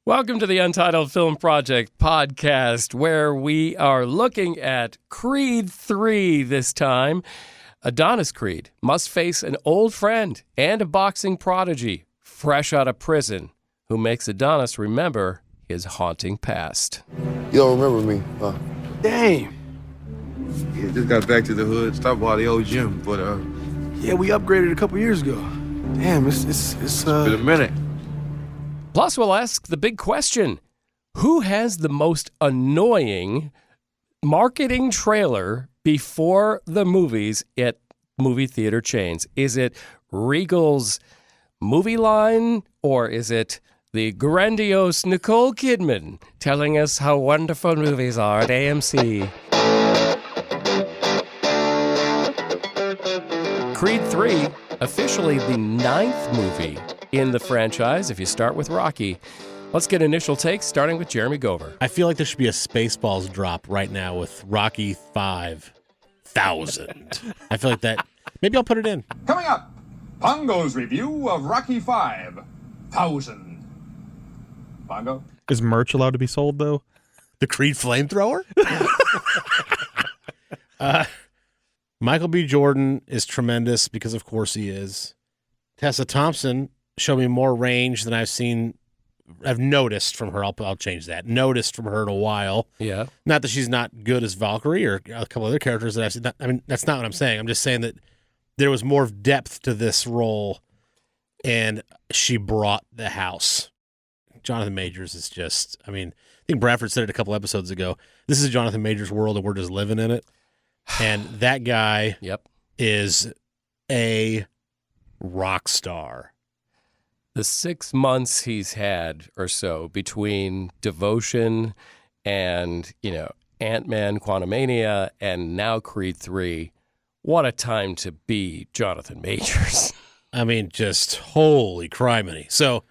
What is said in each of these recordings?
Welcome to the Untitled Film Project Podcast, where we are looking at Creed 3 this time. Adonis Creed must face an old friend and a boxing prodigy fresh out of prison who makes Adonis remember his haunting past. You don't remember me, huh? Damn. Yeah, just got back to the hood, stopped by the old gym, but Yeah, we upgraded a couple years ago. Damn, it's been a minute. Plus, we'll ask the big question: who has the most annoying marketing trailer before the movies at movie theater chains? Is it Regal's movie line, or is it the grandiose Nicole Kidman telling us how wonderful movies are at AMC? Creed 3, officially the 9th movie in the franchise, if you start with Rocky. Let's get initial takes, starting with Jeremy Gover. I feel like there should be a Spaceballs drop right now with Rocky 5000. I feel like that. Maybe I'll put it in. Coming up, Pongo's review of Rocky 5000. Pongo? Is merch allowed to be sold, though? The Creed flamethrower? Michael B. Jordan is tremendous because, of course, he is. Tessa Thompson showed me more range than I've noticed from her. I'll change that. Noticed from her in a while. Yeah. Not that she's not good as Valkyrie or a couple other characters that I've seen. I mean, that's not what I'm saying. I'm just saying that there was more depth to this role, and she brought the house. Jonathan Majors is just, I think Bradford said it a couple episodes ago. This is Jonathan Majors' world, and we're just living in it. And that guy is a rock star. The 6 months he's had or so between Devotion and, Ant-Man, Quantumania, and now Creed 3, what a time to be Jonathan Majors. Just holy criminy. So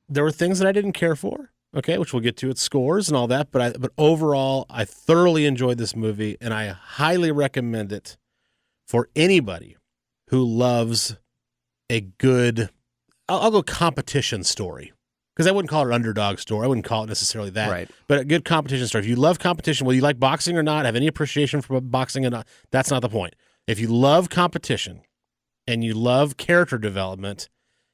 there were things that I didn't care for, okay, which we'll get to at scores and all that, but overall, I thoroughly enjoyed this movie, and I highly recommend it for anybody who loves a good, I'll go competition story, because I wouldn't call it an underdog story. I wouldn't call it necessarily that, right? But a good competition story. If you love competition, whether you like boxing or not, have any appreciation for boxing or not, that's not the point. If you love competition and you love character development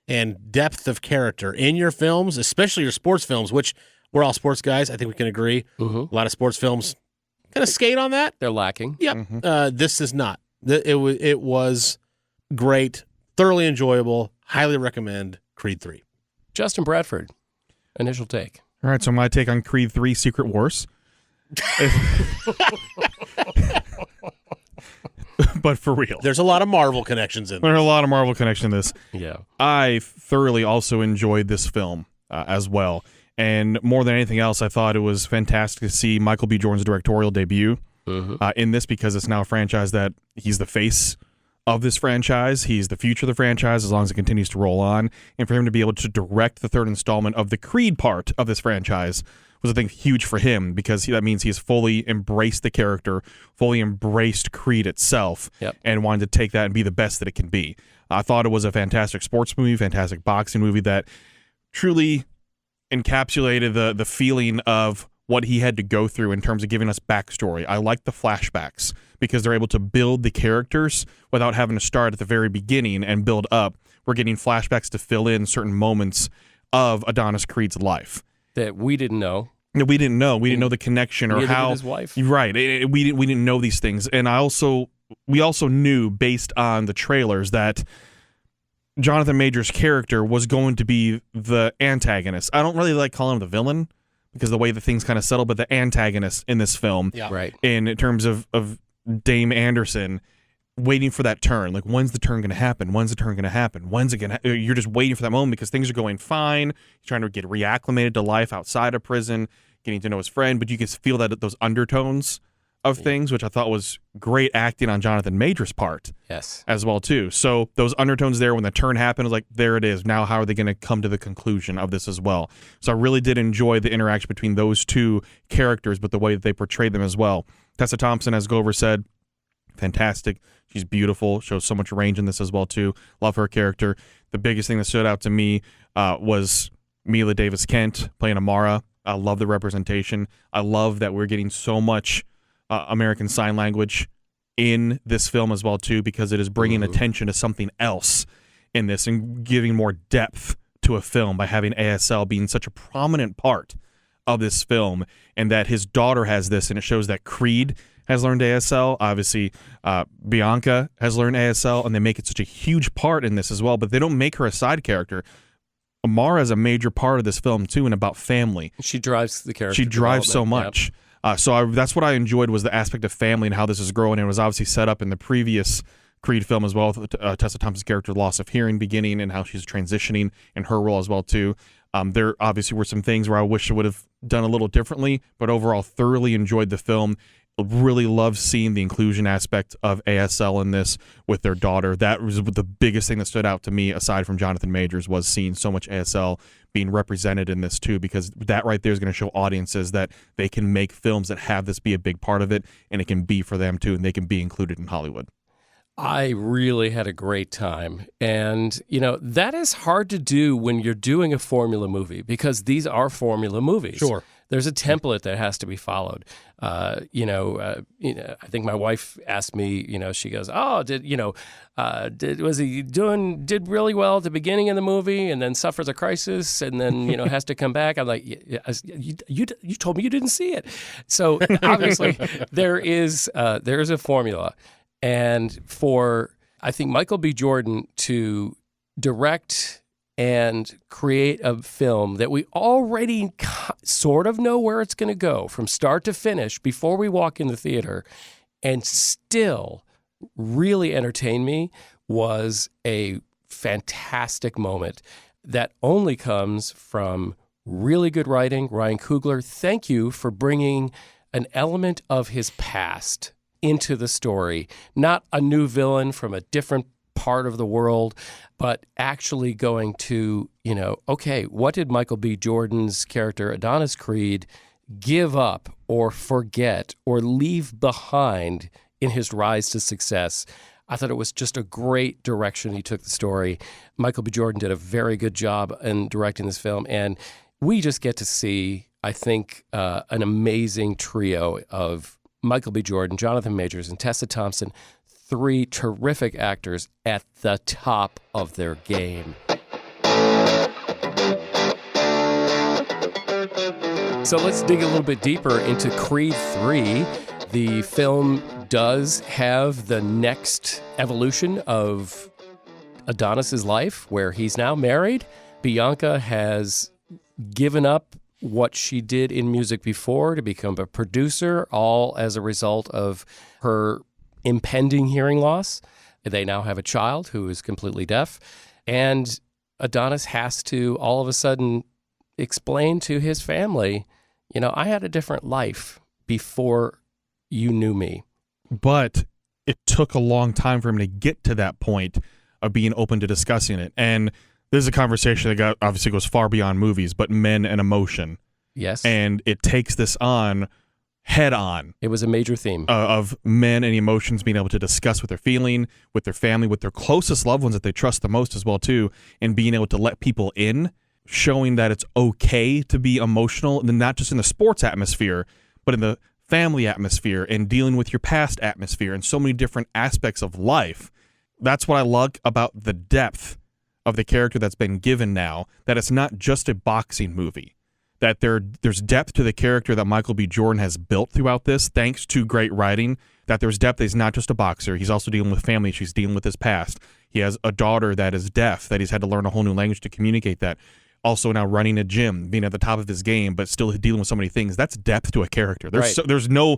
and depth of character in your films, especially your sports films, which we're all sports guys, I think we can agree. Mm-hmm. A lot of sports films kind of skate on that. They're lacking. Yep. Mm-hmm. This is not. It was great, thoroughly enjoyable. Highly recommend Creed 3. Justin Bradford, initial take. All right, so my take on Creed 3 Secret Wars. But for real. There's a lot of Marvel connections in this. There's a lot of Marvel connection in this. Yeah. I thoroughly also enjoyed this film as well. And more than anything else, I thought it was fantastic to see Michael B. Jordan's directorial debut in this, because it's now a franchise that he's the face of this franchise. He's the future of the franchise as long as it continues to roll on. And for him to be able to direct the third installment of the Creed part of this franchise was, I think, huge for him, because that means he's fully embraced the character, fully embraced Creed itself, and wanted to take that and be the best that it can be. I thought it was a fantastic sports movie, fantastic boxing movie that truly encapsulated the feeling of what he had to go through in terms of giving us backstory. I like the flashbacks because they're able to build the characters without having to start at the very beginning and build up. We're getting flashbacks to fill in certain moments of Adonis Creed's life that we didn't know. We didn't know. We didn't know the connection or how his wife. Right. We didn't know these things, and we also knew based on the trailers that Jonathan Majors' character was going to be the antagonist. I don't really like calling him the villain because the way the things kind of settle, but the antagonist in this film, right? In terms of Dame Anderson, waiting for that turn. Like, when's the turn going to happen? When's the turn going to happen? When's it going to? You're just waiting for that moment because things are going fine. He's trying to get reacclimated to life outside of prison, getting to know his friend, but you can feel that those undertones of things, which I thought was great acting on Jonathan Majors' part. Yes. As well, too. So those undertones there, when the turn happened, was like, there it is. Now how are they going to come to the conclusion of this as well? So I really did enjoy the interaction between those two characters, but the way that they portrayed them as well. Tessa Thompson, as Glover said, fantastic. She's beautiful. Shows so much range in this as well, too. Love her character. The biggest thing that stood out to me was Mila Davis-Kent playing Amara. I love the representation. I love that we're getting so much American Sign Language in this film as well, too, because it is bringing attention to something else in this and giving more depth to a film by having ASL being such a prominent part of this film, and that his daughter has this, and it shows that Creed has learned ASL. Obviously, Bianca has learned ASL, and they make it such a huge part in this as well, but they don't make her a side character. Amara is a major part of this film, too, and about family. She drives the character. She drives so much. Yep. That's what I enjoyed, was the aspect of family and how this is growing, and it was obviously set up in the previous Creed film as well, Tessa Thompson's character, loss of hearing beginning, and how she's transitioning in her role as well, too. There obviously were some things where I wish I would have done a little differently, but overall thoroughly enjoyed the film. Really love seeing the inclusion aspect of ASL in this with their daughter. That was the biggest thing that stood out to me, aside from Jonathan Majors, was seeing so much ASL being represented in this too, because that right there is going to show audiences that they can make films that have this be a big part of it, and it can be for them too, and they can be included in Hollywood. I really had a great time. And, that is hard to do when you're doing a formula movie, because these are formula movies. Sure. There's a template that has to be followed. I think my wife asked me, she goes, "Oh, did he did really well at the beginning of the movie, and then suffers a crisis, and then has to come back?" I'm like, "You told me you didn't see it." So obviously there is a formula, and for I think Michael B. Jordan to direct and create a film that we already sort of know where it's going to go from start to finish before we walk in the theater, and still really entertain me, was a fantastic moment that only comes from really good writing. Ryan Coogler, thank you for bringing an element of his past into the story, not a new villain from a different part of the world, but actually going to, okay, what did Michael B. Jordan's character Adonis Creed give up or forget or leave behind in his rise to success? I thought it was just a great direction he took the story. Michael B. Jordan did a very good job in directing this film, and we just get to see, I think, an amazing trio of Michael B. Jordan, Jonathan Majors, and Tessa Thompson, three terrific actors at the top of their game. So let's dig a little bit deeper into Creed 3. The film does have the next evolution of Adonis's life, where he's now married. Bianca has given up what she did in music before to become a producer, all as a result of her impending hearing loss. They now have a child who is completely deaf, and Adonis has to all of a sudden explain to his family, I had a different life before you knew me. But it took a long time for him to get to that point of being open to discussing it. And this is a conversation that obviously goes far beyond movies, but men and emotion. Yes. And it takes this on head on. It was a major theme of men and emotions being able to discuss what they're feeling with their family, with their closest loved ones that they trust the most as well too, and being able to let people in, showing that it's okay to be emotional, and not just in the sports atmosphere, but in the family atmosphere and dealing with your past atmosphere and so many different aspects of life. That's what I like about the depth of the character that's been given now, that it's not just a boxing movie. That there's depth to the character that Michael B. Jordan has built throughout this, thanks to great writing, that there's depth. He's not just a boxer. He's also dealing with family. She's dealing with his past. He has a daughter that is deaf, that he's had to learn a whole new language to communicate that. Also now running a gym, being at the top of his game, but still dealing with so many things. That's depth to a character. There's no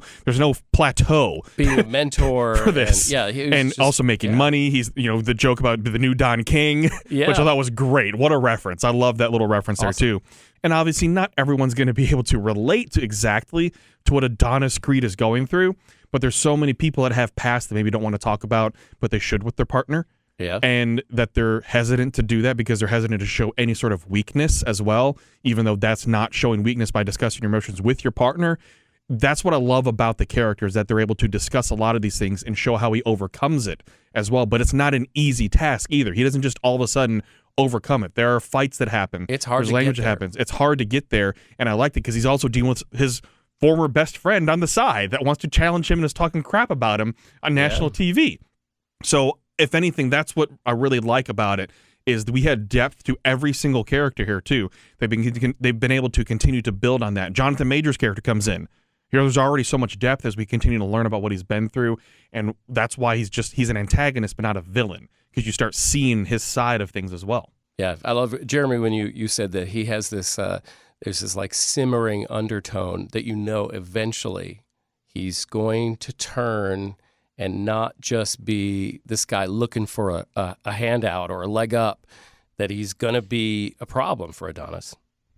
plateau. Being a mentor for this. And also making money. He's, the joke about the new Don King, which I thought was great. What a reference. I love that little reference there too. And obviously not everyone's going to be able to relate to exactly to what Adonis Creed is going through, but there's so many people that have past that maybe don't want to talk about, but they should with their partner. Yeah. And that they're hesitant to do that because they're hesitant to show any sort of weakness as well, even though that's not showing weakness by discussing your emotions with your partner. That's what I love about the characters, that they're able to discuss a lot of these things and show how he overcomes it as well. But it's not an easy task either. He doesn't just all of a sudden overcome it. There are fights that happen. It's hard There's to language get that there. happens. It's hard to get there, and I liked it because he's also dealing with his former best friend on the side that wants to challenge him and is talking crap about him on national TV. So, if anything, that's what I really like about it, is that we had depth to every single character here, too. They've been able to continue to build on that. Jonathan Major's character comes in. There's already so much depth as we continue to learn about what he's been through, and that's why he's an antagonist but not a villain, because you start seeing his side of things as well. Yeah, I love it. Jeremy, when you said that he has this, there's this like simmering undertone that eventually he's going to turn and not just be this guy looking for a handout or a leg up, that he's going to be a problem for Adonis.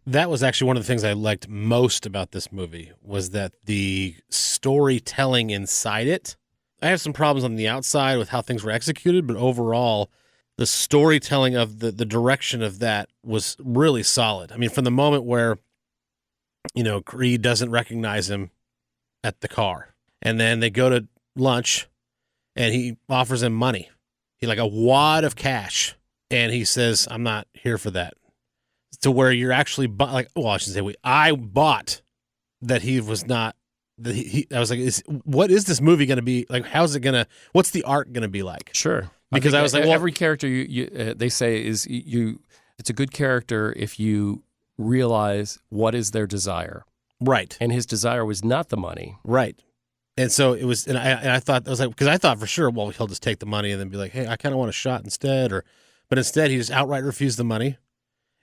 That was actually one of the things I liked most about this movie, was that the storytelling inside it. I have some problems on the outside with how things were executed, but overall, the storytelling of the direction of that was really solid. I mean, from the moment where, Creed doesn't recognize him at the car, and then they go to lunch, and he offers him money. He like a wad of cash, and he says, "I'm not here for that." To where you're actually I should say I bought that he was not. That I was like, what is this movie going to be like? How's it gonna? What's the arc going to be like? Sure, because I was like, well, every character they say is it's a good character if you realize what is their desire. Right, and his desire was not the money. Right, and so it was, and I thought, I was like, because I thought for sure, well, he'll just take the money and then be like, hey, I kind of want a shot instead, but instead he just outright refused the money.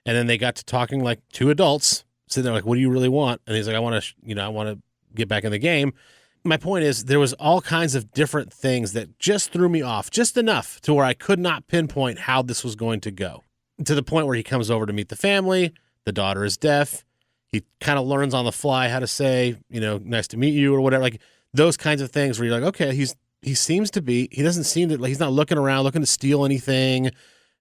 And then they got to talking like two adults, sitting there like, what do you really want? And he's like, I want to get back in the game. My point is, there was all kinds of different things that just threw me off, just enough to where I could not pinpoint how this was going to go. To the point where he comes over to meet the family, the daughter is deaf. He kind of learns on the fly how to say, nice to meet you or whatever. Like those kinds of things where you're like, okay, he doesn't seem to, like, he's not looking around, looking to steal anything.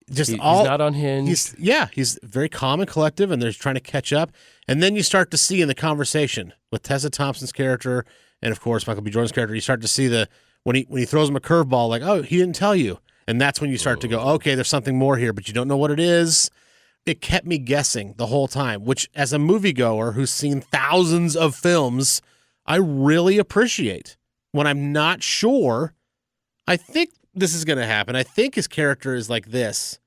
He's not unhinged. He's very calm and collective, and they're trying to catch up. And then you start to see in the conversation with Tessa Thompson's character, and of course Michael B. Jordan's character, you start to see when he throws him a curveball, like, oh, he didn't tell you, and that's when you start to go, okay, there's something more here, but you don't know what it is. It kept me guessing the whole time, which, as a moviegoer who's seen thousands of films, I really appreciate. When I'm not sure, I think this is going to happen. I think his character is like this,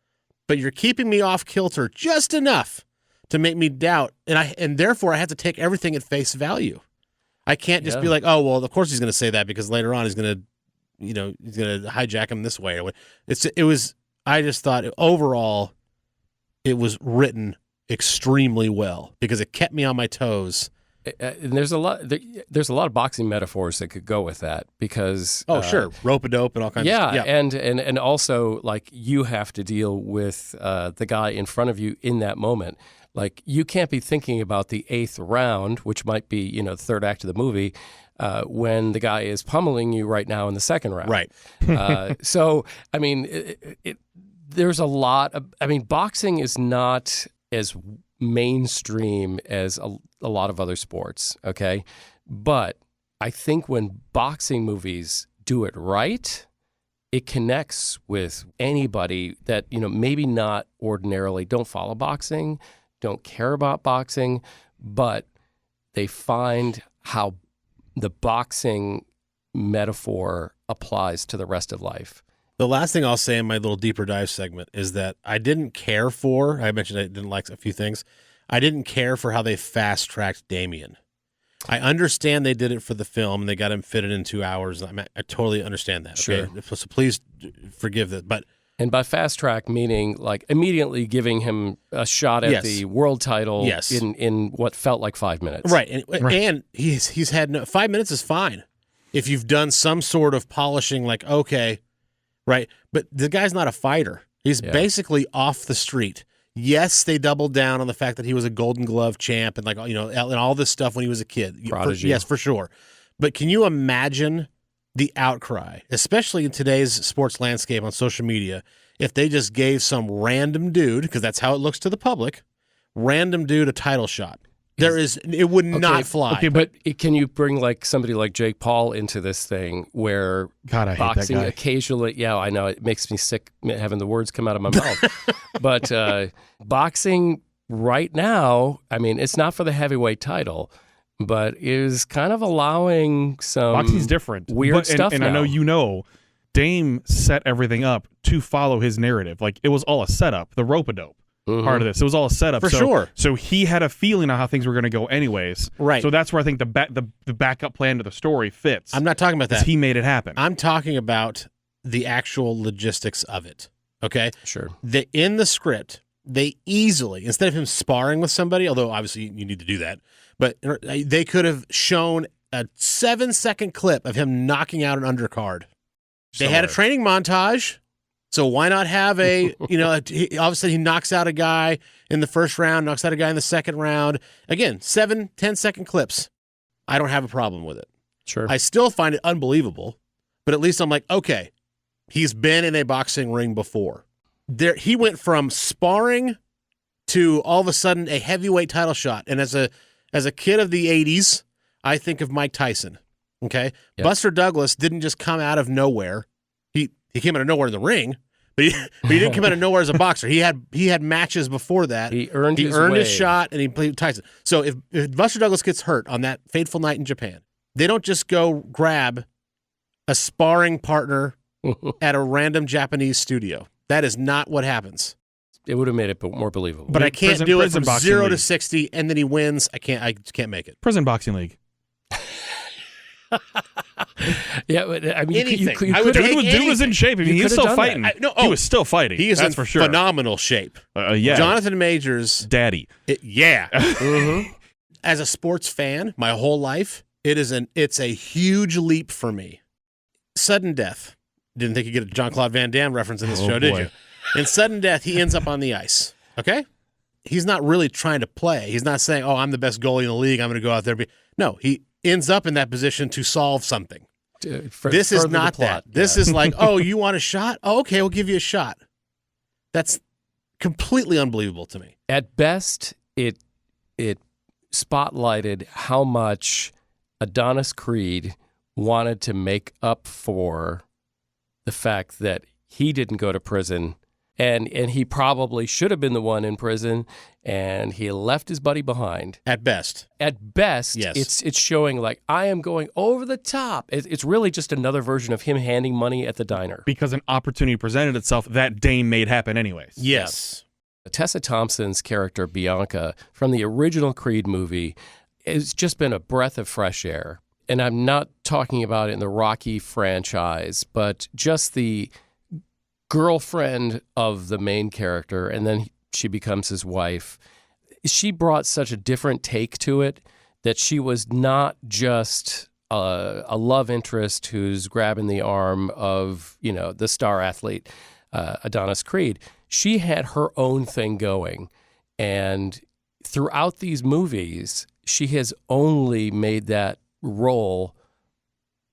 but you're keeping me off kilter just enough to make me doubt, and therefore I have to take everything at face value. I can't just be like, oh, well, of course he's going to say that because later on he's going to hijack him this way. I just thought overall it was written extremely well because it kept me on my toes. And there's a lot of boxing metaphors that could go with that because sure, rope-a-dope and all kinds of stuff. And also like you have to deal with the guy in front of you in that moment. Like you can't be thinking about the 8th round, which might be the third act of the movie, when the guy is pummeling you right now in the 2nd round. Right. So I mean, there's a lot of. I mean, boxing is not as mainstream as a lot of other sports, okay? But I think when boxing movies do it right, it connects with anybody that, maybe not ordinarily don't follow boxing, don't care about boxing, but they find how the boxing metaphor applies to the rest of life. The last thing I'll say in my little deeper dive segment is that I didn't care for, I mentioned I didn't like a few things. I didn't care for how they fast-tracked Damien. I understand they did it for the film and they got him fitted in 2 hours. I totally understand that. Okay? Sure. So please forgive that. And by fast track, meaning like immediately giving him a shot at the world title in what felt like 5 minutes. Right. And he's had 5 minutes is fine. If you've done some sort of polishing, like, okay, right. But the guy's not a fighter. He's basically off the street. Yes, they doubled down on the fact that he was a Golden Glove champ and and all this stuff when he was a kid. Prodigy. Yes, for sure. But can you imagine the outcry, especially in today's sports landscape on social media, if they just gave some random dude, because that's how it looks to the public, random dude a title shot? It would not fly. Okay, but can you bring like somebody like Jake Paul into this thing where God, I hate boxing that guy. occasionally? Yeah, I know it makes me sick having the words come out of my mouth. But boxing right now, I mean, it's not for the heavyweight title, but is kind of allowing some Boxing's different. weird stuff. And now. I know Dame set everything up to follow his narrative. Like it was all a setup. The rope-a-dope. Part of this. It was all a setup. For sure. So he had a feeling on how things were going to go anyways. Right. So that's where I think the backup plan to the story fits. I'm not talking about that. He made it happen. I'm talking about the actual logistics of it. Okay? Sure. In the script, they easily, instead of him sparring with somebody, although obviously you need to do that, but they could have shown a 7-second clip of him knocking out an undercard. They had a training montage. So why not have all of a sudden he knocks out a guy in the first round, knocks out a guy in the second round. Again, 7-10-second clips. I don't have a problem with it. Sure. I still find it unbelievable, but at least I'm like, okay, he's been in a boxing ring before. He went from sparring to all of a sudden a heavyweight title shot. And as a kid of the 80s, I think of Mike Tyson. Okay? Yep. Buster Douglas didn't just come out of nowhere. He came out of nowhere in the ring, but he didn't come out of nowhere as a boxer. He had matches before that. He earned his shot, and he played Tyson. So if Buster Douglas gets hurt on that fateful night in Japan, they don't just go grab a sparring partner at a random Japanese studio. That is not what happens. It would have made it more believable. But I can't do it from 0 to league. 60, and then he wins. I can't make it. Prison Boxing League. Yeah, I mean, anything. Dude was in shape. I mean, he was still fighting. He was still fighting. He is that's in for sure. phenomenal shape. Yeah, Jonathan Majors, daddy. Yeah. Mm-hmm. As a sports fan, my whole life, it's a huge leap for me. Sudden death. Didn't think you'd get a Jean-Claude Van Damme reference in this show, did you? In sudden death, he ends up on the ice. Okay? He's not really trying to play. He's not saying, "Oh, I'm the best goalie in the league. I'm going to go out there." No, he ends up in that position to solve something. This is not that. This is like, "Oh, you want a shot? Oh, okay, we'll give you a shot." That's completely unbelievable to me. At best, it spotlighted how much Adonis Creed wanted to make up for the fact that he didn't go to prison, and he probably should have been the one in prison, and he left his buddy behind. At best, yes. It's showing like, I am going over the top. It's really just another version of him handing money at the diner. Because an opportunity presented itself that Dame made happen anyways. Yes. Tessa Thompson's character, Bianca, from the original Creed movie, has just been a breath of fresh air. And I'm not talking about it in the Rocky franchise, but just the girlfriend of the main character, and then she becomes his wife. She brought such a different take to it that she was not just a love interest who's grabbing the arm of, the star athlete, Adonis Creed. She had her own thing going. And throughout these movies, she has only made that role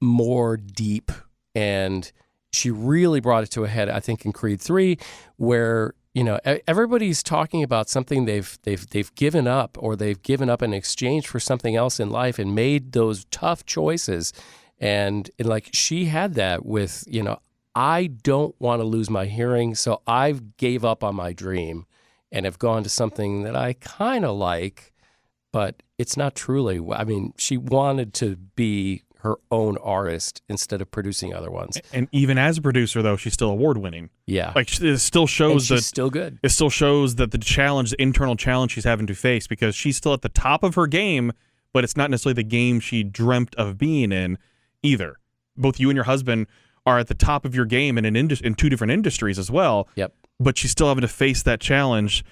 more deep, and she really brought it to a head, I think, in Creed 3, where everybody's talking about something they've given up, or they've given up in exchange for something else in life, and made those tough choices. And like she had that with, I don't want to lose my hearing, so I've gave up on my dream and have gone to something that I kind of like, but it's not truly. I mean, she wanted to be her own artist instead of producing other ones. And even as a producer, though, she's still award-winning. Yeah. Like, it still shows she's still good. It still shows that the internal challenge she's having to face, because she's still at the top of her game, but it's not necessarily the game she dreamt of being in either. Both you and your husband are at the top of your game in two different industries as well. Yep. But she's still having to face that challenge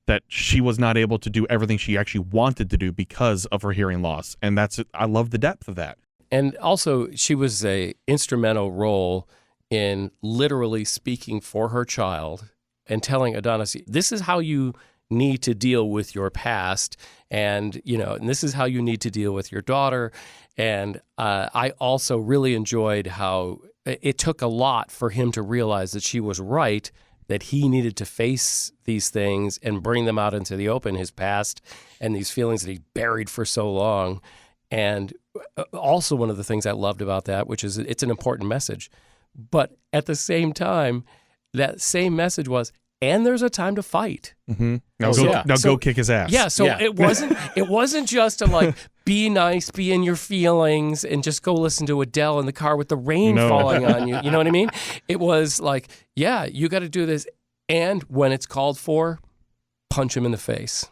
that she was not able to do everything she actually wanted to do because of her hearing loss. And I love the depth of that. And also, she was a instrumental role in literally speaking for her child and telling Adonis, this is how you need to deal with your past, and and this is how you need to deal with your daughter. And I also really enjoyed how it took a lot for him to realize that she was right that he needed to face these things and bring them out into the open, his past and these feelings that he buried for so long. And also one of the things I loved about that, which is it's an important message. But at the same time, that same message was, and there's a time to fight. Mm-hmm. Now go kick his ass. Yeah, so it wasn't just to like be nice, be in your feelings, and just go listen to Adele in the car with the rain falling on you. You know what I mean? It was like, yeah, you got to do this, and when it's called for, punch him in the face.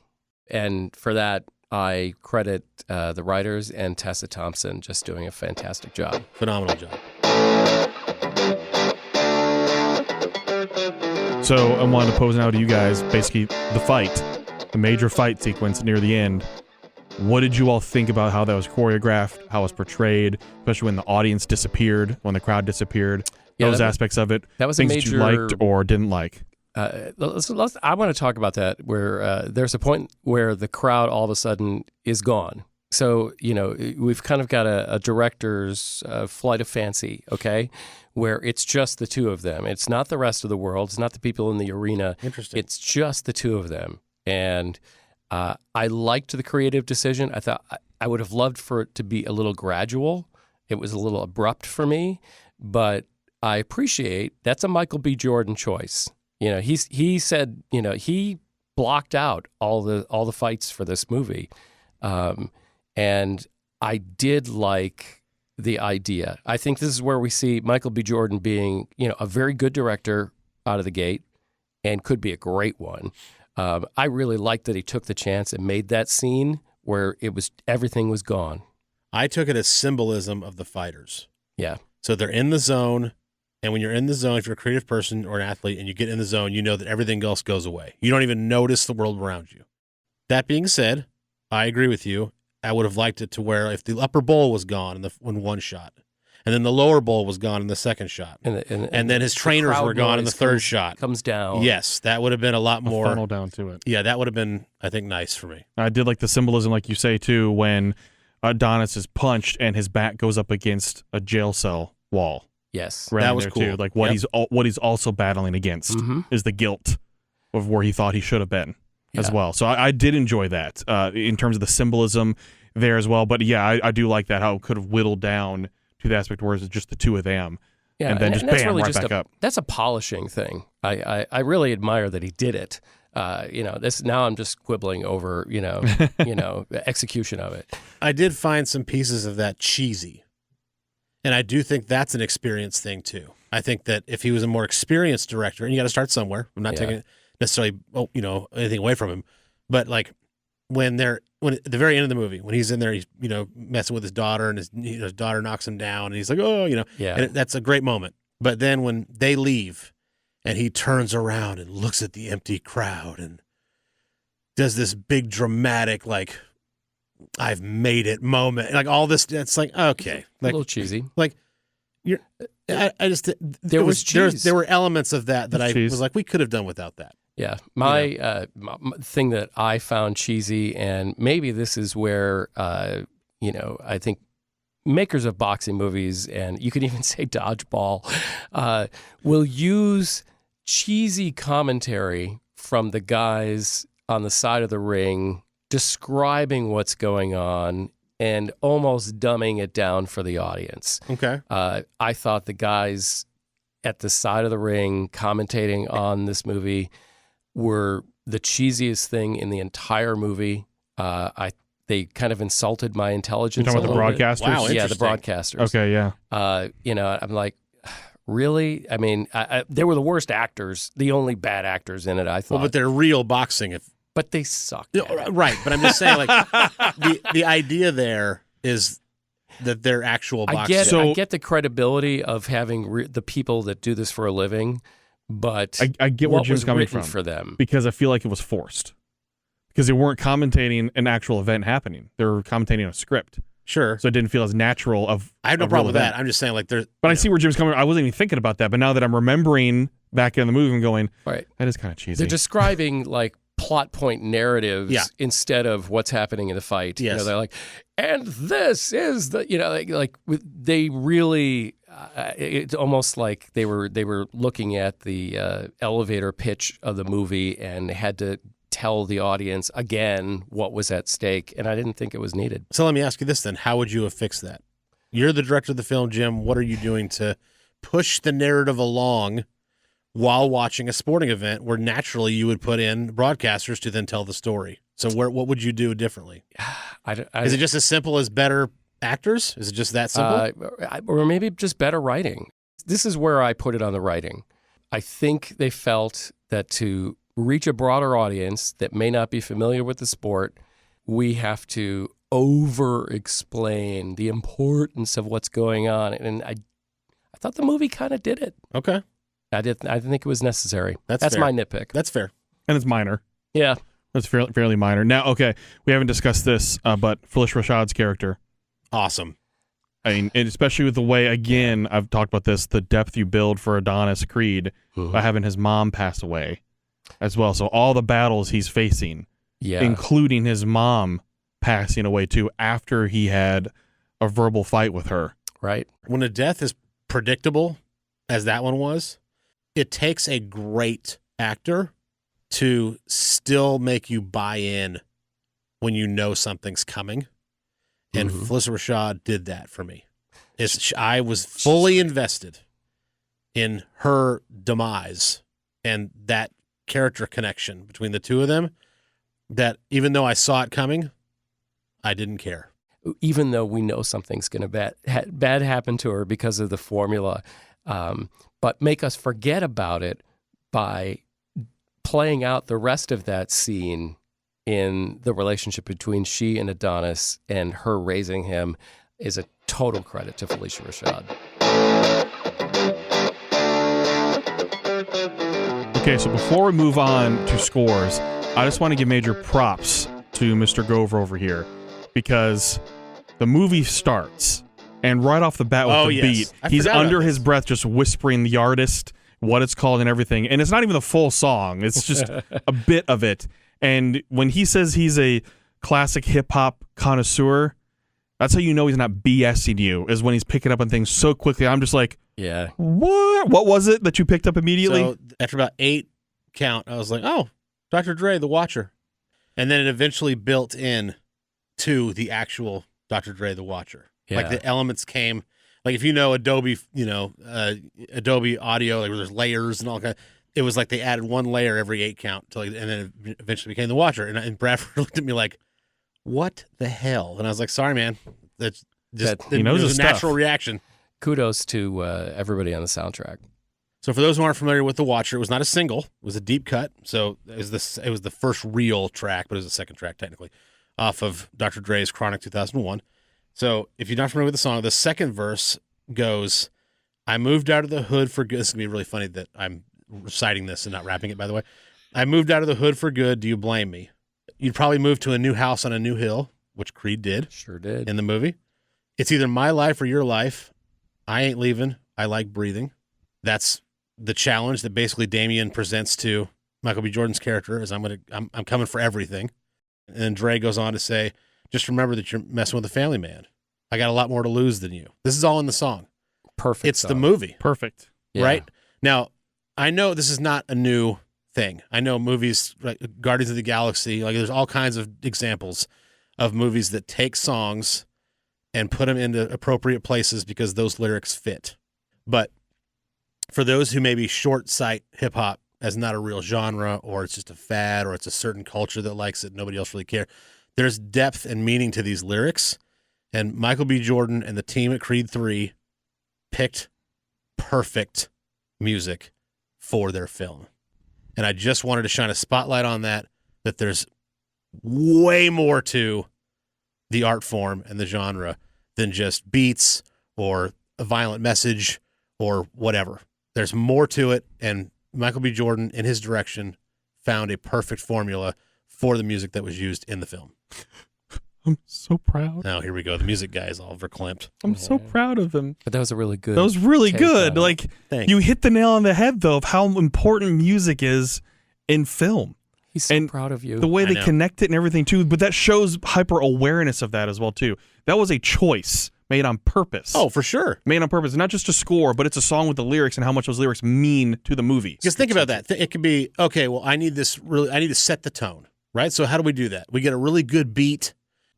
And for that, I credit the writers and Tessa Thompson just doing a fantastic job. Phenomenal job. So I wanted to pose now to you guys, basically the major fight sequence near the end. What did you all think about how that was choreographed, how it was portrayed, especially when the audience disappeared, when the crowd disappeared, those aspects of it? That was things a major, that you liked or didn't like. I want to talk about that, where there's a point where the crowd all of a sudden is gone. So, we've kind of got a director's flight of fancy, okay, where it's just the two of them. It's not the rest of the world. It's not the people in the arena. Interesting. It's just the two of them. And I liked the creative decision. I thought I would have loved for it to be a little gradual. It was a little abrupt for me, but I appreciate that's a Michael B. Jordan choice. He said, he blocked out all the fights for this movie. And I did like the idea. I think this is where we see Michael B. Jordan being, a very good director out of the gate and could be a great one. I really liked that he took the chance and made that scene where everything was gone. I took it as symbolism of the fighters. Yeah. So they're in the zone, and when you're in the zone, if you're a creative person or an athlete and you get in the zone, you know that everything else goes away. You don't even notice the world around you. That being said, I agree with you. I would have liked it to where if the upper bowl was gone in one shot, and then the lower bowl was gone in the second shot, and then his trainers were gone in the third shot. Comes down. Yes, that would have been a lot more funnel down to it. Yeah, that would have been, I think, nice for me. I did like the symbolism, like you say too, when Adonis is punched and his back goes up against a jail cell wall. Yes, right, that was there cool. Too. Like what he's also battling against is the guilt of where he thought he should have been as well. So I did enjoy that in terms of the symbolism there as well. But yeah, I do like that, how it could have whittled down to the aspect where it's just the two of them. Yeah, and then just that's bam, really right just back up. That's a polishing thing. I really admire that he did it. This now I'm just quibbling over, the execution of it. I did find some pieces of that cheesy. And I do think that's an experience thing too. I think that if he was a more experienced director, and you got to start somewhere. I'm not taking necessarily, anything away from him, but like when at the very end of the movie, when he's in there, he's, messing with his daughter, and his daughter knocks him down, and he's like, and that's a great moment. But then when they leave and he turns around and looks at the empty crowd and does this big dramatic, like, I've made it moment, like all this, it's like, okay. Like, a little cheesy. Like, I just, there were elements of that I was like, we could have done without that. Yeah. My thing that I found cheesy, and maybe this is where, I think makers of boxing movies, and you could even say Dodgeball, will use cheesy commentary from the guys on the side of the ring describing what's going on and almost dumbing it down for the audience. Okay. I thought the guys at the side of the ring commentating on this movie were the cheesiest thing in the entire movie. They kind of insulted my intelligence. You're talking about the broadcasters? Wow, yeah, the broadcasters. Okay, yeah. I'm like, really? I mean, they were the worst actors, the only bad actors in it, I thought. Well, but they're real boxing. But they sucked. Right, but I'm just saying, like, the idea there is that they're actual boxing. I get the credibility of having the people that do this for a living, but I get where Jim's coming from for them, because I feel like it was forced, because they weren't commentating an actual event happening; they were commentating a script. Sure. So it didn't feel as natural of. I have no problem with that. I'm just saying, like, there's. But I see where Jim's coming from. I wasn't even thinking about that, but now that I'm remembering back in the movie, I'm going, right, that is kind of cheesy. They're describing like plot point narratives instead of what's happening in the fight. Yes. They're like, and this is the, they really, it's almost like they were looking at the elevator pitch of the movie and had to tell the audience again what was at stake. And I didn't think it was needed. So let me ask you this then. How would you have fixed that? You're the director of the film, Jim. What are you doing to push the narrative along while watching a sporting event where naturally you would put in broadcasters to then tell the story? So what would you do differently? Is it just as simple as better actors? Is it just that simple? Or maybe just better writing. This is where I put it on the writing. I think they felt that to reach a broader audience that may not be familiar with the sport, we have to over-explain the importance of what's going on. And I thought the movie kind of did it. Okay. I didn't think it was necessary. That's fair. my nitpick. That's fair. And it's minor. Yeah. That's fairly minor. Now, okay, we haven't discussed this, but Phylicia Rashad's character. Awesome. I mean, and especially with the way, again, I've talked about this, the depth you build for Adonis Creed by having his mom pass away as well. So all the battles he's facing, including his mom passing away too after he had a verbal fight with her. Right. When a death is predictable, as that one was, it takes a great actor to still make you buy in when you know something's coming. And Phylicia Rashad did that for me. I was fully invested in her demise and that character connection between the two of them, that even though I saw it coming, I didn't care. Even though we know something's going to bad happen to her because of the formula, but make us forget about it by playing out the rest of that scene in the relationship between she and Adonis and her raising him is a total credit to Phylicia Rashad. Okay, so before we move on to scores, I just want to give major props to Mr. Gover over here, because the movie starts, and right off the bat with the beat, he's under his breath just whispering the artist, what it's called, and everything. And it's not even the full song. It's just a bit of it. And when he says he's a classic hip-hop connoisseur, that's how you know he's not BSing you, is when he's picking up on things so quickly. I'm just like, yeah, what? What was it that you picked up immediately? So after about 8 count, I was like, oh, Dr. Dre, The Watcher. And then it eventually built in to the actual Dr. Dre, The Watcher. Yeah. Like the elements came, like if you know Adobe, Adobe Audio, like where there's layers and all that. It was like they added one layer every 8 count, and then it eventually became The Watcher. And Bradford looked at me like, what the hell? And I was like, sorry, man. That's just he knows his a stuff. natural reaction. Kudos to everybody on the soundtrack. So for those who aren't familiar with The Watcher, it was not a single. It was a deep cut. So it was the first real track, but it was the second track technically, off of Dr. Dre's Chronic 2001. So if you're not familiar with the song, the second verse goes, I moved out of the hood for good. This is going to be really funny that I'm reciting this and not rapping it, by the way. I moved out of the hood for good. Do you blame me? You'd probably move to a new house on a new hill, which Creed did. Sure did. In the movie. It's either my life or your life. I ain't leaving. I like breathing. That's the challenge that basically Damien presents to Michael B. Jordan's character, is I'm coming for everything. And then Dre goes on to say, just remember that you're messing with a family man. I got a lot more to lose than you. This is all in the song. Perfect. It's song. the movie. Perfect. Right? Now, I know this is not a new thing. I know movies like Guardians of the Galaxy, like there's all kinds of examples of movies that take songs and put them into appropriate places because those lyrics fit. But for those who maybe short sight hip hop as not a real genre, or it's just a fad, or it's a certain culture that likes it, nobody else really cares, there's depth and meaning to these lyrics. And Michael B. Jordan and the team at Creed 3 picked perfect music for their film. And I just wanted to shine a spotlight on that there's way more to the art form and the genre than just beats or a violent message or whatever. There's more to it, and Michael B. Jordan, in his direction, found a perfect formula for the music that was used in the film. I'm so proud. Now, here we go. The music guy is all verklempt. I'm so proud of him. But that was a really good. That was really take good. on it. Like, Thanks. you hit the nail on the head, though, of how important music is in film. He's so And proud of you. The way I they know. connect it and everything too, but that shows hyper awareness of that as well too. That was a choice made on purpose. Oh, for sure. Made on purpose, not just a score, but it's a song with the lyrics and how much those lyrics mean to the movie. Just think about that. It could be, okay, well, I need to set the tone, right? So how do we do that? We get a really good beat.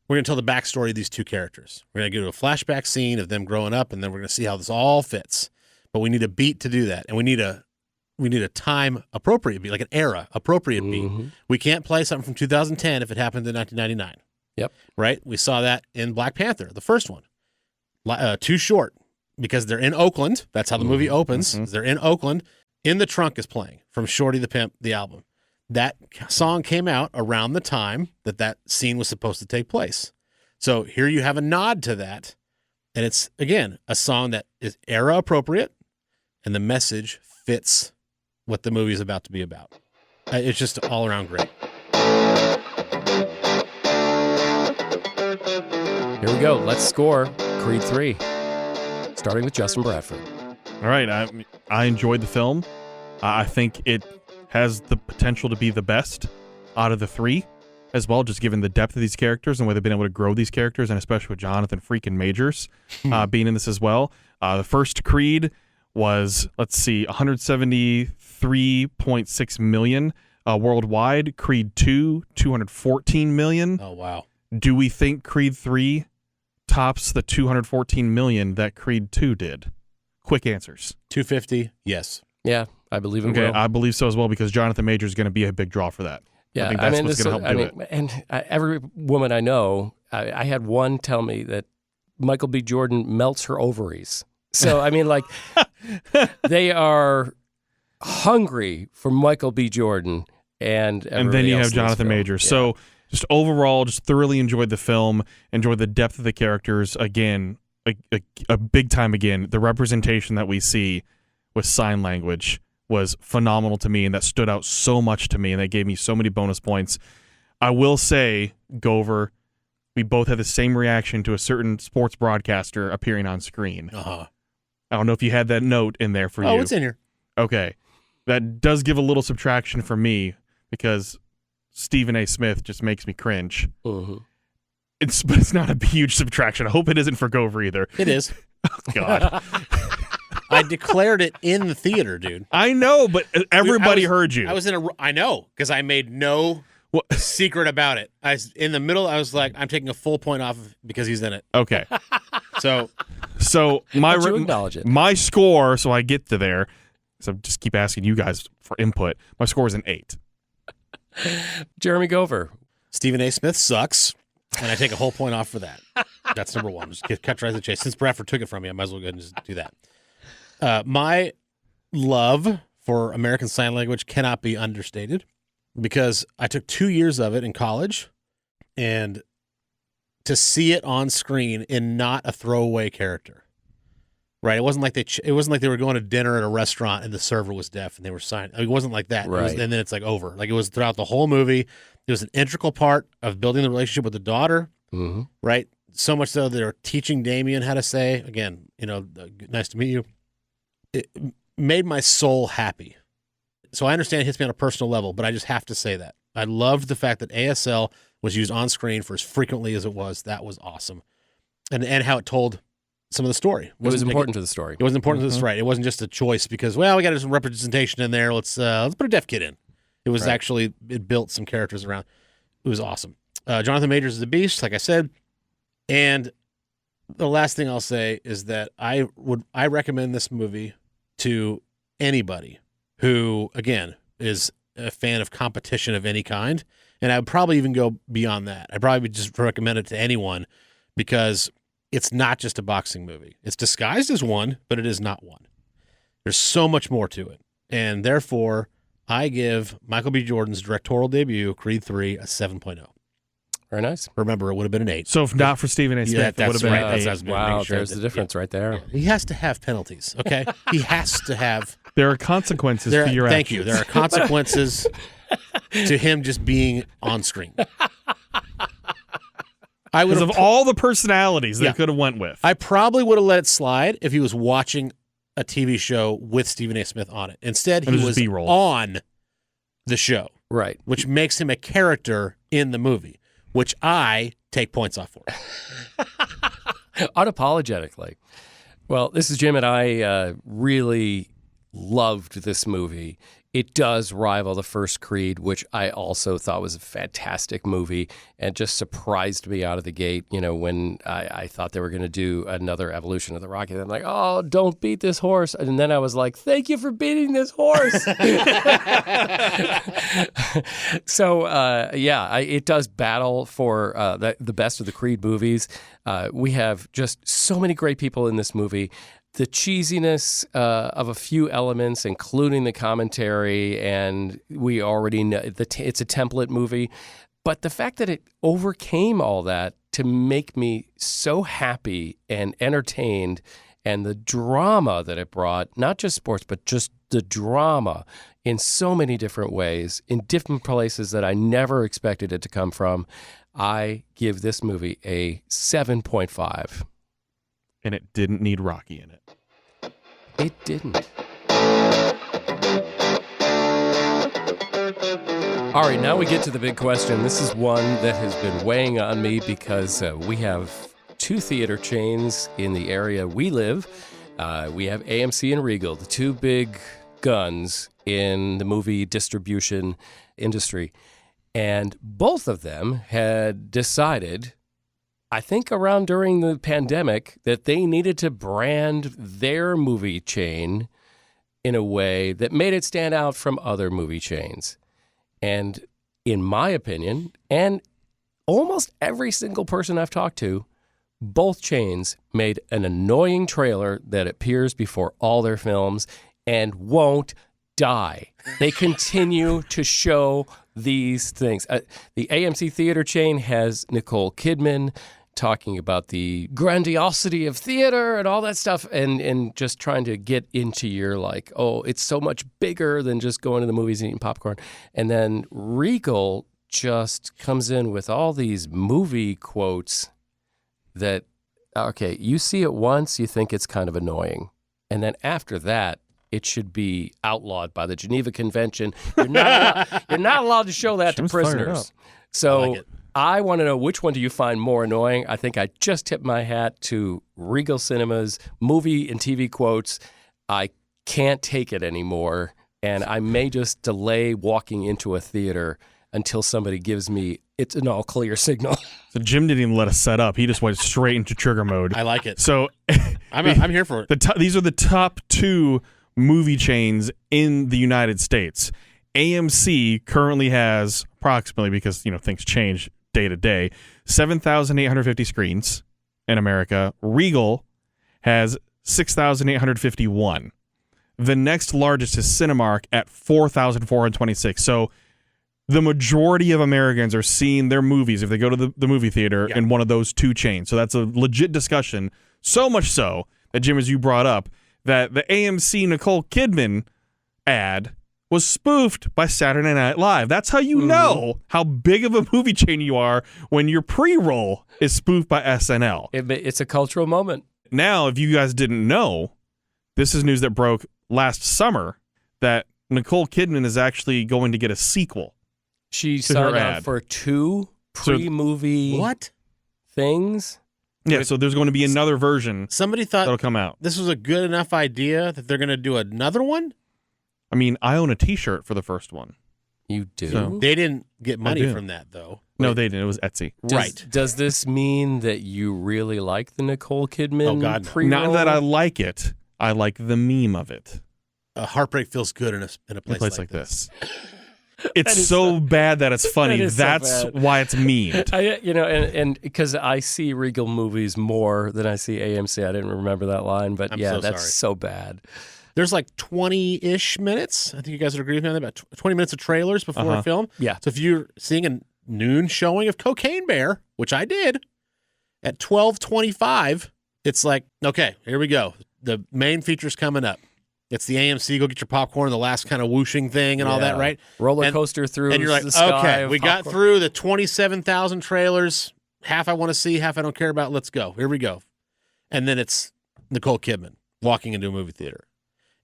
We're going to tell the backstory of these two characters. We're going to go to a flashback scene of them growing up, and then we're going to see how this all fits. But we need a beat to do that, and we need a time appropriate beat, like an era appropriate beat. We can't play something from 2010 if it happened in 1999. Yep. Right? We saw that in Black Panther, the first one. Too short because they're in Oakland. That's how the movie opens. They're in Oakland. In the Trunk is playing from Shorty the Pimp, the album. That song came out around the time that scene was supposed to take place. So here you have a nod to that. And it's, again, a song that is era appropriate and the message fits what the movie is about to be about. It's just all around great. Here we go. Let's score Creed 3, starting with Justin Bradford. All right, I enjoyed the film. I think it has the potential to be the best out of the three as well, just given the depth of these characters and where they've been able to grow these characters, and especially with Jonathan freaking Majors being in this as well. The first Creed was, let's see, 173.6 million worldwide. Creed 2, 214 million. Oh, wow. Do we think Creed 3 tops the 214 million that Creed 2 did? Quick answers. 250, yes. Yeah, I believe it Okay, will. I believe so as well because Jonathan Major is going to be a big draw for that. Yeah, I think that's what's going to help do it. And every woman I know, I had one tell me that Michael B. Jordan melts her ovaries. So, I mean, like, they are hungry for Michael B. Jordan and then you have Jonathan Major. Yeah. So, just overall, just thoroughly enjoyed the film, enjoyed the depth of the characters. Again, a big time again. The representation that we see with sign language was phenomenal to me, and that stood out so much to me, and that gave me so many bonus points. I will say, Gover, we both had the same reaction to a certain sports broadcaster appearing on screen. Uh-huh. I don't know if you had that note in there for you. Oh, it's in here. Okay. That does give a little subtraction for me because Stephen A. Smith just makes me cringe. Mhm. But it's not a huge subtraction. I hope it isn't for Gover either. It is. God. I declared it in the theater, dude. I know, but everybody heard you. I know, because I made no secret about it. In the middle, I was like, I'm taking a full point off because he's in it. Okay. So But you acknowledge it. my score, so I get to there, so just keep asking you guys for input. My score is an 8. Jeremy Gover. Stephen A. Smith sucks, and I take a whole point off for that. That's number one. Just cut right to the chase. Since Bradford took it from me, I might as well go ahead and just do that. My love for American Sign Language cannot be understated because I took 2 years of it in college, and to see it on screen in not a throwaway character, right? It wasn't like they were going to dinner at a restaurant and the server was deaf and they were signing. It wasn't like that. Right. And then it's like over. Like it was throughout the whole movie. It was an integral part of building the relationship with the daughter, right? So much so they're teaching Damien how to say, again, nice to meet you. It made my soul happy. So I understand it hits me on a personal level, but I just have to say that. I loved the fact that ASL was used on screen for as frequently as it was. That was awesome. And how it told some of the story. It was important to the story. It was important to this, right? It wasn't just a choice because, we got some representation in there. Let's put a deaf kid in. It was actually, it built some characters around. It was awesome. Jonathan Majors is a beast, like I said. And the last thing I'll say is that I recommend this movie to anybody who, again, is a fan of competition of any kind. And I would probably even go beyond that. I'd probably just recommend it to anyone because it's not just a boxing movie. It's disguised as one, but it is not one. There's so much more to it. And therefore, I give Michael B. Jordan's directorial debut, Creed 3, a 7.0. Very nice. Remember, it would have been an 8. So if not for Stephen A. Smith, it would have been right. an 8. That's Wow, there's the difference right there. He has to have penalties, okay? He has to have. There are consequences to your Thank actions. you. There are consequences to him just being on screen. Because of all the personalities they Yeah. could have went with. I probably would have let it slide if he was watching a TV show with Stephen A. Smith on it. Instead, And it he was was just B-roll. on the show. Right. which makes him a character in the movie, which I take points off for. Unapologetically. Well, this is Jim, and I really loved this movie. It does rival the first Creed, which I also thought was a fantastic movie and just surprised me out of the gate, when I thought they were going to do another evolution of the Rocky. I'm like, oh, don't beat this horse. And then I was like, thank you for beating this horse. So, it does battle for the best of the Creed movies. We have just so many great people in this movie. The cheesiness of a few elements, including the commentary, and we already know it's a template movie. But the fact that it overcame all that to make me so happy and entertained, and the drama that it brought, not just sports, but just the drama in so many different ways, in different places that I never expected it to come from, I give this movie a 7.5. And it didn't need Rocky in it. It didn't. All right, now we get to the big question. This is one that has been weighing on me because we have two theater chains in the area we live. We have AMC and Regal, the two big guns in the movie distribution industry. And both of them had decided, I think around during the pandemic, that they needed to brand their movie chain in a way that made it stand out from other movie chains. And in my opinion, and almost every single person I've talked to, both chains made an annoying trailer that appears before all their films and won't die. They continue to show these things. The AMC theater chain has Nicole Kidman talking about the grandiosity of theater and all that stuff, and just trying to get into your it's so much bigger than just going to the movies and eating popcorn. And then Regal just comes in with all these movie quotes that, okay, you see it once, you think it's kind of annoying. And then after that, it should be outlawed by the Geneva Convention. You're not allowed to show that Jim's to prisoners. So I like it. I want to know, which one do you find more annoying? I think I just tipped my hat to Regal Cinema's movie and TV quotes. I can't take it anymore, and I may just delay walking into a theater until somebody gives me it's an all clear signal. So Jim didn't even let us set up. He just went straight into trigger mode. I like it. So I'm here for it. these are the top two movie chains in the United States. AMC currently has approximately, because things change day to day, 7,850 screens in America. Regal has 6,851. The next largest is Cinemark at 4,426. So the majority of Americans are seeing their movies, if they go to the movie theater, in one of those two chains. So that's a legit discussion. So much so that, Jim, as you brought up, that the AMC Nicole Kidman ad was spoofed by Saturday Night Live. That's how you know how big of a movie chain you are when your pre-roll is spoofed by SNL. It's a cultural moment. Now, if you guys didn't know, this is news that broke last summer that Nicole Kidman is actually going to get a sequel. She signed up for two pre-movie things. Yeah, so there's going to be another version. Somebody thought that'll come out. This was a good enough idea that they're going to do another one? I mean, I own a T-shirt for the first one. You do? So, they didn't get money from that, though. No, they didn't. It was Etsy. Right. Does this mean that you really like the Nicole Kidman pre-roll? Not that I like it. I like the meme of it. Heartbreak feels good in a place like this. It's so bad that it's funny. That's why it's memed. And because I see Regal movies more than I see AMC. I didn't remember that line, but that's so bad. There's like 20-ish minutes. I think you guys would agree with me on that, about 20 minutes of trailers before a film. Yeah. So if you're seeing a noon showing of Cocaine Bear, which I did, at 12:25, it's like, okay, here we go. The main feature's coming up. It's the AMC, go get your popcorn, the last kind of whooshing thing and all that, right? Roller coaster through and you're like, the sky. Okay, we got through the 27,000 trailers. Half I want to see, half I don't care about. Let's go. Here we go. And then it's Nicole Kidman walking into a movie theater.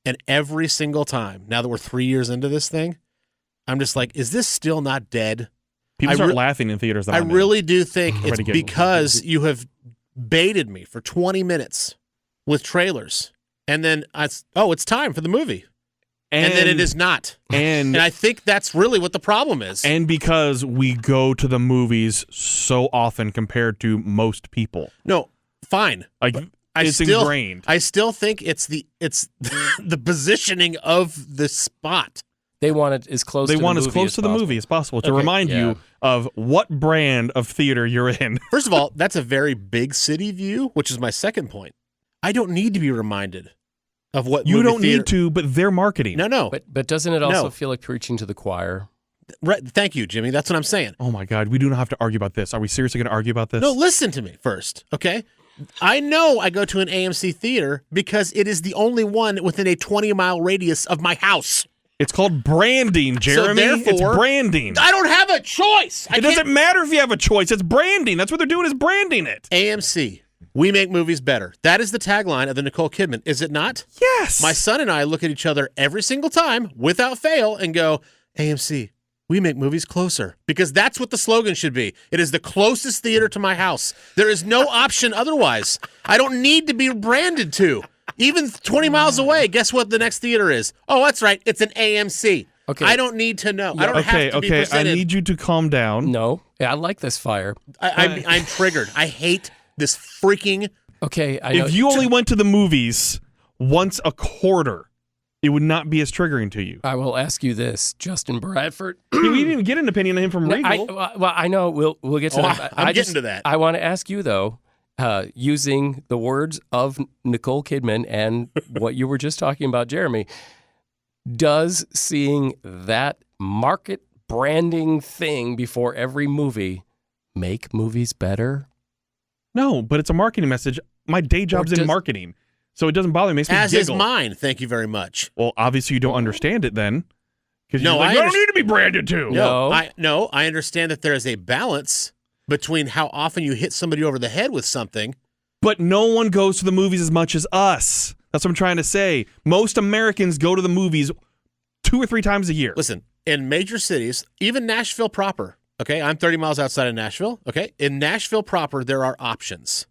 And every single time, now that we're 3 years into this thing, I'm just like, is this still not dead? People start laughing in theaters. That I I'm really do think it's Ready to get- because you have baited me for 20 minutes with trailers, and then it's time for the movie, and then it is not. And I think that's really what the problem is. And because we go to the movies so often compared to most people. No, fine. Like it's ingrained. I still think it's the positioning of the spot. They want it as close to the movie to the movie as possible to remind you of what brand of theater you're in. First of all, that's a very big city view, which is my second point. I don't need to be reminded of what you movie don't theater. need to, but they're marketing. No. But doesn't it also feel like preaching to the choir? Right, thank you, Jimmy. That's what I'm saying. Oh my God, we do not have to argue about this. Are we seriously going to argue about this? No, listen to me first, okay? I know I go to an AMC theater because it is the only one within a 20-mile radius of my house. It's called branding, Jeremy. So it's branding. I don't have a choice. It doesn't matter if you have a choice. It's branding. That's what they're doing is branding it. AMC, we make movies better. That is the tagline of the Nicole Kidman, is it not? Yes. My son and I look at each other every single time, without fail, and go, AMC, we make movies closer. Because that's what the slogan should be. It is the closest theater to my house. There is no option otherwise. I don't need to be branded to. Even 20 miles away, guess what the next theater is? Oh, that's right. It's an AMC. Okay. I don't need to know. I don't have to be presented. I need you to calm down. No. Yeah, I like this fire. I'm triggered. I hate this freaking... Okay, I know. If you only went to the movies once a quarter, it would not be as triggering to you. I will ask you this, Justin Bradford. We didn't even get an opinion of him from Regal. I know. We'll get to that. I'm getting to that. I want to ask you, though, using the words of Nicole Kidman and what you were just talking about, Jeremy, does seeing that market branding thing before every movie make movies better? No, but it's a marketing message. My day job's in marketing, so it doesn't bother me. It makes me As giggle. is mine. Thank you very much. Well, obviously you don't understand it then. Because No, I don't need to be branded to. No. I understand that there is a balance between how often you hit somebody over the head with something. But no one goes to the movies as much as us. That's what I'm trying to say. Most Americans go to the movies 2 or 3 times a year. Listen, in major cities, even Nashville proper, okay, I'm 30 miles outside of Nashville, okay? In Nashville proper, there are options.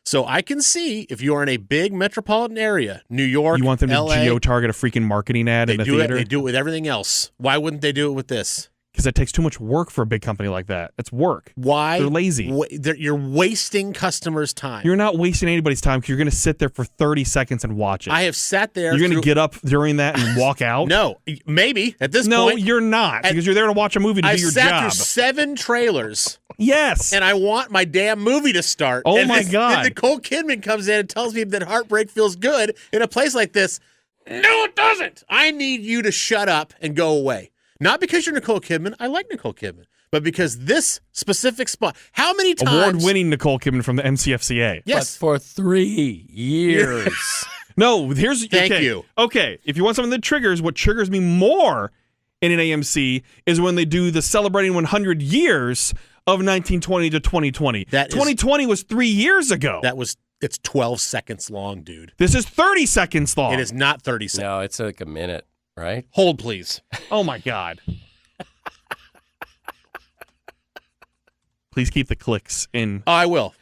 So I can see if you are in a big metropolitan area, New York, You want them to LA, geo-target a freaking marketing ad in the theater? They do it with everything else. Why wouldn't they do it with this? Because it takes too much work for a big company like that. It's work. Why? They're lazy. You're wasting customers' time. You're not wasting anybody's time because you're going to sit there for 30 seconds and watch it. I have sat there. You're going to get up during that and walk out? No, maybe at this No, point. you're not because you're there to watch a movie to I've do your sat job. through 7 trailers. Yes. And I want my damn movie to start. Oh, and my God. Then Nicole Kidman comes in and tells me that heartbreak feels good in a place like this. No, it doesn't. I need you to shut up and go away. Not because you're Nicole Kidman. I like Nicole Kidman. But because this specific spot. How many times? Award-winning Nicole Kidman from the MCFCA. Yes. But for 3 years. No, here's... Thank okay. you. Okay, if you want something that triggers, what triggers me more in an AMC is when they do the celebrating 100 years of 1920 to 2020. 2020 was 3 years ago. It's 12 seconds long, dude. This is 30 seconds long. It is not 30 seconds. No, it's like a minute, right? Hold, please. Oh, my God. Please keep the clicks in Oh, I will.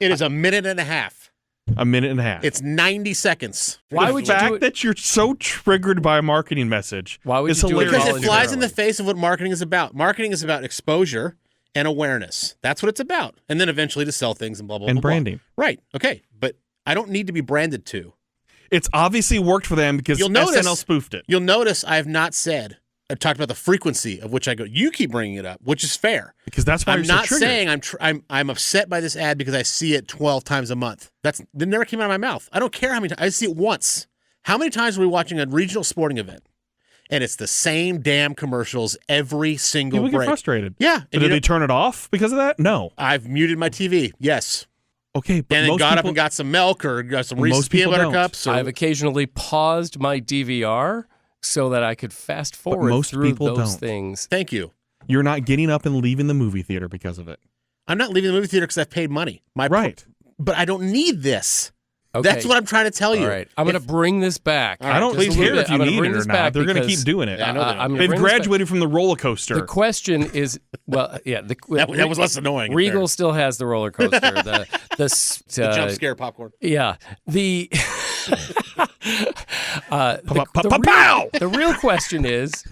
It is a minute and a half. a minute and a half. It's 90 seconds. Why would the you do fact it? that you're so triggered by a marketing message Why would is you do it hilarious. Because it Voluntarily. flies in the face of what marketing is about. Marketing is about exposure and awareness. That's what it's about. And then eventually to sell things and blah, blah, And blah, blah. branding. Right. Okay. But I don't need to be branded to. It's obviously worked for them because You'll notice- SNL spoofed it. You'll notice I have not said, I talked about the frequency of which I go. You keep bringing it up, which is fair. Because that's why I'm you're so not triggered. saying I'm upset by this ad because I see it 12 times a month. That never came out of my mouth. I don't care how many times. I see it once. How many times are we watching a regional sporting event? And it's the same damn commercials every single People break. get frustrated. Yeah. But did they turn it off because of that? No. I've muted my TV. Yes. Okay, but And then most got up people, and got some milk or got some Reese's Most peanut people butter don't. cups. Or, I've occasionally paused my DVR so that I could fast forward most through people those don't. things. Thank you. You're not getting up and leaving the movie theater because of it. I'm not leaving the movie theater because I've paid money. Right. But I don't need this. Okay. That's what I'm trying to tell you. All right. I'm going to bring this back. I don't Just a care little if bit. you I'm gonna need bring it or this not. back They're going to because, keep doing it. I know I'm gonna They've bring this back. graduated from the roller coaster. The question is, well, yeah. That was less annoying. Regal still has the roller coaster. The jump scare popcorn. Yeah. The real question is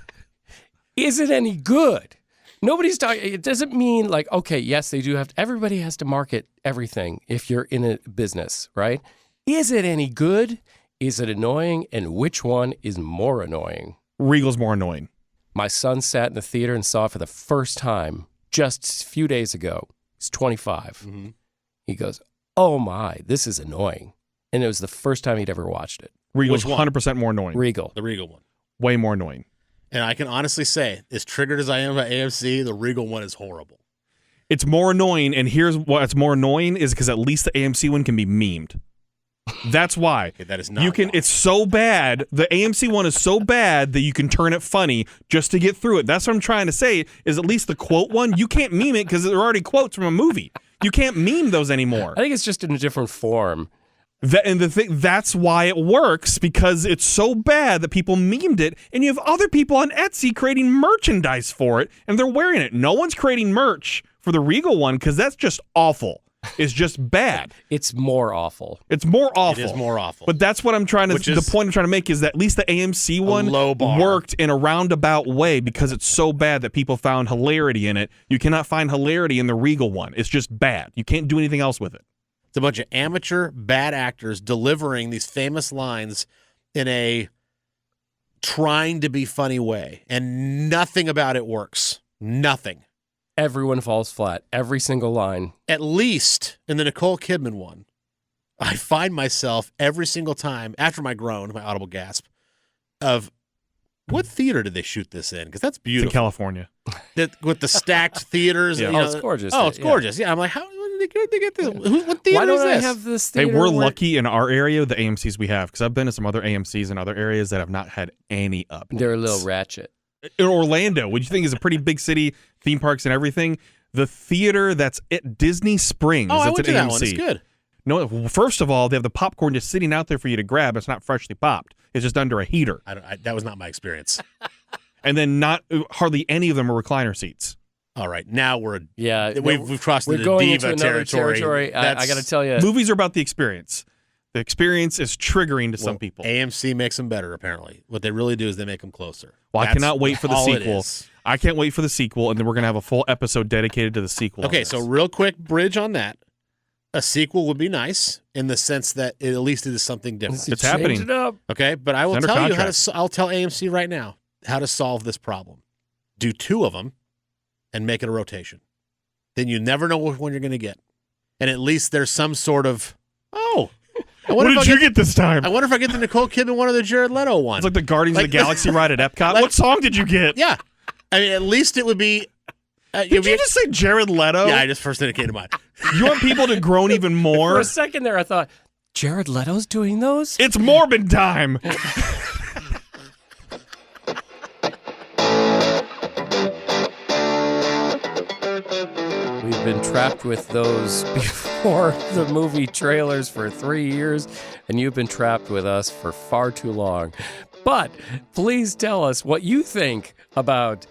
it any good? Nobody's talking. It doesn't mean like, okay, yes, they do have. Everybody has to market everything if you're in a business, right? Is it any good? Is it annoying? And which one is more annoying? Regal's more annoying. My son sat in the theater and saw it for the first time just a few days ago. He's 25. Mm-hmm. He goes, oh my, this is annoying. And it was the first time he'd ever watched it. Regal's Which one? 100% more annoying. Regal. The Regal one. Way more annoying. And I can honestly say, as triggered as I am by AMC, the Regal one is horrible. It's more annoying, and here's what's more annoying is because at least the AMC one can be memed. That's why. Okay, that is not. You can. why. It's so bad. The AMC one is so bad that you can turn it funny just to get through it. That's what I'm trying to say. Is at least the quote one you can't meme it because they're already quotes from a movie. You can't meme those anymore. I think it's just in a different form. That's why it works, because it's so bad that people memed it, and you have other people on Etsy creating merchandise for it, and they're wearing it. No one's creating merch for the Regal one because that's just awful. It's just bad. It's more awful. It's more awful. It is more awful. But that's what I'm trying to. Which is the point I'm trying to make is that at least the AMC one low bar. worked in a roundabout way because it's so bad that people found hilarity in it. You cannot find hilarity in the Regal one. It's just bad. You can't do anything else with it. It's a bunch of amateur bad actors delivering these famous lines in a trying to be funny way, and nothing about it works. Nothing. Everyone falls flat. Every single line. At least in the Nicole Kidman one, I find myself every single time after my groan, my audible gasp, of what theater did they shoot this in? Because that's It's in beautiful. California. With the stacked theaters. Yeah. You know, It's gorgeous. Oh, it's Yeah. gorgeous. Yeah, I'm like, how did they get this? What theater Why don't is I this? have this Hey, theater? we're where- lucky in our area, the AMCs we have, because I've been to some other AMCs in other areas that have not had any updates. They're a little ratchet. In Orlando, which you think is a pretty big city, theme parks and everything, the theater that's at Disney Springs, Oh, I that's went at to that AMC. one. It's good. No, first of all, they have the popcorn just sitting out there for you to grab. It's not freshly popped. It's just under a heater. That was not my experience. And then not hardly any of them are recliner seats. All right, now we're Yeah. we've crossed We're into going diva into another territory. I That's- got to tell you. Movies are about the experience. The experience is triggering to some well, people. AMC makes them better. Apparently, what they really do is they make them closer. Well, I That's cannot wait for the all it sequel. is. I can't wait for the sequel, and then we're going to have a full episode dedicated to the sequel. on Okay, this. so real quick bridge on that. A sequel would be nice in the sense that at least it is something different. It's Change happening. it up. Okay, but I will It's under tell you how contract. to. I'll tell AMC right now how to solve this problem. Do 2 of them, and make it a rotation. Then you never know which one you're going to get, and at least there's some sort of What did you get this time? I wonder if I get the Nicole Kidman one or the Jared Leto one. It's like the Guardians of the Galaxy ride at Epcot. Like- What song did you get? Yeah, I mean, at least it would be. Did you just say Jared Leto? Yeah, I just first thing that came to mind. You want people to groan even For more? a second there, I thought, Jared Leto's doing those? It's Morbid time. We've been trapped with those before the movie trailers for 3 years, and you've been trapped with us for far too long. But please tell us what you think about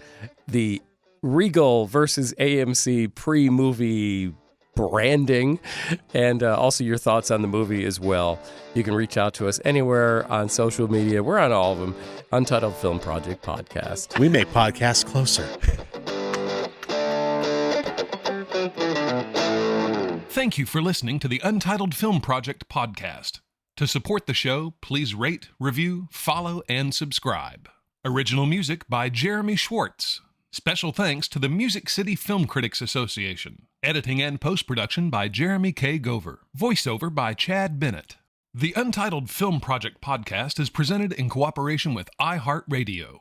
the Regal versus AMC pre-movie branding, and also your thoughts on the movie as well. You can reach out to us anywhere on social media. We're on all of them. Untitled Film Project Podcast. We make podcasts closer. Thank you for listening to the Untitled Film Project Podcast. To support the show, please rate, review, follow, and subscribe. Original music by Jeremy Schwartz. Special thanks to the Music City Film Critics Association. Editing and post-production by Jeremy K. Gover. Voiceover by Chad Bennett. The Untitled Film Project Podcast is presented in cooperation with iHeartRadio.